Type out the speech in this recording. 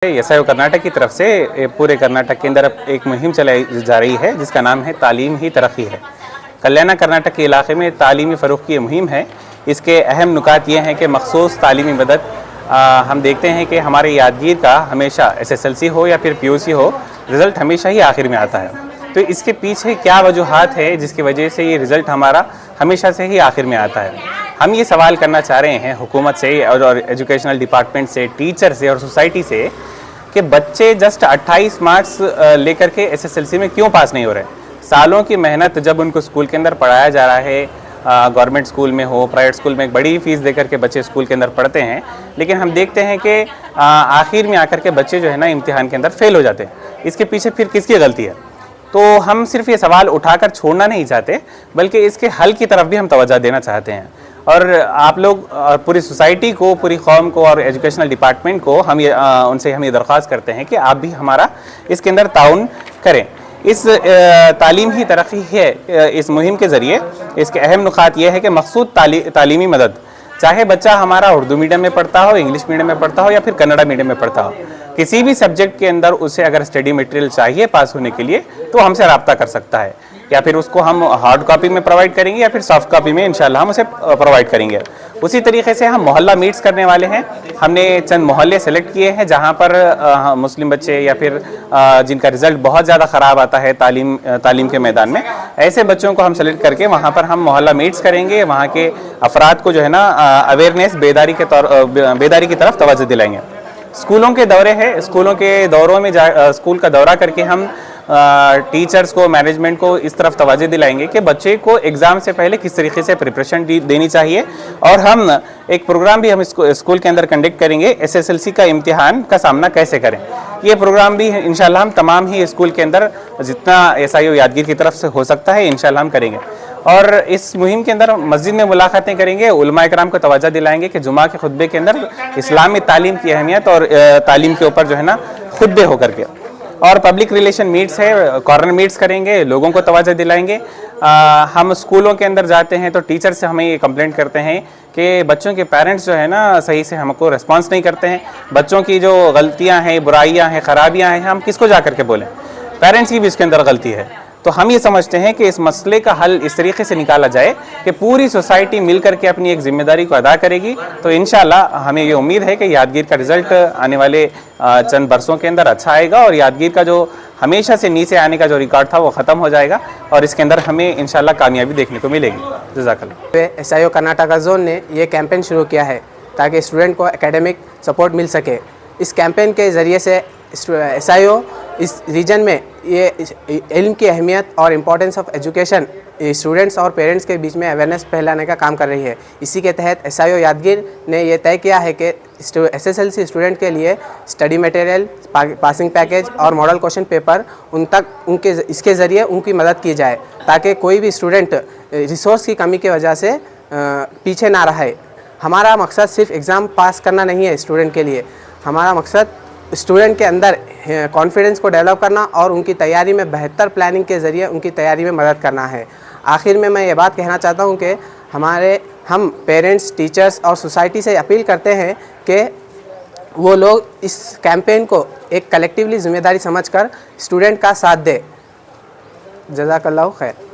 SIO Karnataka की तरफ से पूरे कर्नाटक के अंदर एक मुहिम चलाई जा रही है जिसका नाम है तालीम ही तरक्की है। कल्याण कर्नाटक के इलाके में तालीमी फ़रोग़ की मुहिम है। इसके अहम नुकात ये हैं कि मखसूस तालीमी मदद हम देखते हैं कि हमारे यादगीर का हमेशा एसएसएलसी हो या फिर पीयूसी हो, रिज़ल्ट हमेशा ही आखिर में आता है। तो इसके पीछे क्या वजूहात है जिसकी वजह से ये रिज़ल्ट हमारा हमेशा से ही आखिर में आता है। हम ये सवाल करना चाह रहे हैं हुकूमत से और एजुकेशनल डिपार्टमेंट से, टीचर से और सोसाइटी से कि बच्चे जस्ट 28 मार्क्स लेकर के एसएसएलसी में क्यों पास नहीं हो रहे। सालों की मेहनत जब उनको स्कूल के अंदर पढ़ाया जा रहा है, गवर्नमेंट स्कूल में हो, प्राइवेट स्कूल में, एक बड़ी फ़ीस देकर के बच्चे स्कूल के अंदर पढ़ते हैं, लेकिन हम देखते हैं कि आखिर में आकर के बच्चे जो है ना इम्तिहान के अंदर फेल हो जाते हैं। इसके पीछे फिर किसकी गलती है? तो हम सिर्फ ये सवाल उठाकर छोड़ना नहीं चाहते, बल्कि इसके हल की तरफ भी हम तवज्जो देना चाहते हैं। और आप लोग पूरी सोसाइटी को, पूरी कौम को और एजुकेशनल डिपार्टमेंट को उनसे हम ये दरख्वास्त करते हैं कि आप भी हमारा इसके अंदर ताउन करें। इस तालीम ही तरक्की है, इस मुहिम के ज़रिए इसके अहम नुकात ये है कि मखसूद तालीमी मदद, चाहे बच्चा हमारा उर्दू मीडियम में पढ़ता हो, इंग्लिश मीडियम में पढ़ता हो या फिर कन्नड़ा मीडियम में पढ़ता हो, किसी भी सब्जेक्ट के अंदर उसे अगर स्टडी मटेरियल चाहिए पास होने के लिए तो हमसे रब्ता कर सकता है, या फिर उसको हम हार्ड कॉपी में प्रोवाइड करेंगे या फिर सॉफ्ट कॉपी में इंशाल्लाह हम उसे प्रोवाइड करेंगे। उसी तरीके से हम मोहल्ला मीट्स करने वाले हैं। हमने चंद मोहल्ले सेलेक्ट किए हैं जहां पर मुस्लिम बच्चे या फिर जिनका रिज़ल्ट बहुत ज़्यादा ख़राब आता है तालीम के मैदान में, ऐसे बच्चों को हम सेलेक्ट करके वहां पर हम मोहल्ला मीट्स करेंगे। वहां के अफराद को जो है ना अवेयरनेस, बेदारी की तरफ तवज्जो दिलाएंगे। स्कूलों के दौरे हैं, स्कूलों के दौरों में स्कूल का दौरा करके हम टीचर्स को, मैनेजमेंट को इस तरफ तवज्जो दिलाएंगे कि बच्चे को एग्ज़ाम से पहले किस तरीके से प्रिपरेशन देनी चाहिए। और हम एक प्रोग्राम भी हम स्कूल के अंदर कंडक्ट करेंगे, एसएसएलसी का इम्तिहान का सामना कैसे करें। ये प्रोग्राम भी इंशाल्लाह हम तमाम ही स्कूल के अंदर जितना एसआईओ यादगीर की तरफ से हो सकता है इंशाल्लाह हम करेंगे। और इस मुहिम के अंदर मस्जिद में मुलाकातें करेंगे, उलमा इकराम को तवज्जो दिलाएंगे कि जुमा के खुतबे के अंदर इस्लामी तालीम की अहमियत और तालीम के ऊपर जो है ना खुतबे होकर के, और पब्लिक रिलेशन मीट्स है, कॉर्नर मीट्स करेंगे, लोगों को तवज्जो दिलाएंगे। हम स्कूलों के अंदर जाते हैं तो टीचर से हमें ये कंप्लेंट करते हैं कि बच्चों के पेरेंट्स जो है ना सही से हमको रिस्पांस नहीं करते हैं। बच्चों की जो गलतियां हैं, बुराइयां हैं, ख़राबियां हैं, हम किसको जा करके बोलें? पेरेंट्स की भी इसके अंदर गलती है। तो हम ये समझते हैं कि इस मसले का हल इस तरीके से निकाला जाए कि पूरी सोसाइटी मिलकर के अपनी एक जिम्मेदारी को अदा करेगी। तो इंशाल्लाह हमें ये उम्मीद है कि यादगीर का रिज़ल्ट आने वाले चंद बरसों के अंदर अच्छा आएगा और यादगीर का जो हमेशा से नीचे आने का जो रिकॉर्ड था वो ख़त्म हो जाएगा और इसके अंदर हमें इंशाल्लाह कामयाबी देखने को मिलेगी। जज़ाकल्लाह। एसआईओ कर्नाटक जोन ने ये कैंपेन शुरू किया है ताकि स्टूडेंट को एकेडमिक सपोर्ट मिल सके। इस कैंपेन के ज़रिए से एसआईओ इस रीजन में ये इल्म की अहमियत और इम्पोर्टेंस ऑफ एजुकेशन स्टूडेंट्स और पेरेंट्स के बीच में अवेयरनेस फैलाने का काम कर रही है। इसी के तहत एसआईओ यादगीर ने ये तय किया है कि एसएसएलसी स्टूडेंट के लिए स्टडी मटेरियल, पासिंग पैकेज और मॉडल क्वेश्चन पेपर इसके ज़रिए उनकी मदद की जाए ताकि कोई भी स्टूडेंट रिसोर्स की कमी की वजह से पीछे ना रहे। हमारा मकसद सिर्फ एग्ज़ाम पास करना नहीं है स्टूडेंट के लिए, हमारा मकसद स्टूडेंट के अंदर कॉन्फिडेंस को डेवलप करना और उनकी तैयारी में बेहतर प्लानिंग के ज़रिए उनकी तैयारी में मदद करना है। आखिर में मैं ये बात कहना चाहता हूँ कि हम पेरेंट्स, टीचर्स और सोसाइटी से अपील करते हैं कि वो लोग इस कैंपेन को एक कलेक्टिवली ज़िम्मेदारी समझकर स्टूडेंट का साथ दें। जज़ाकल्लाहु खैर।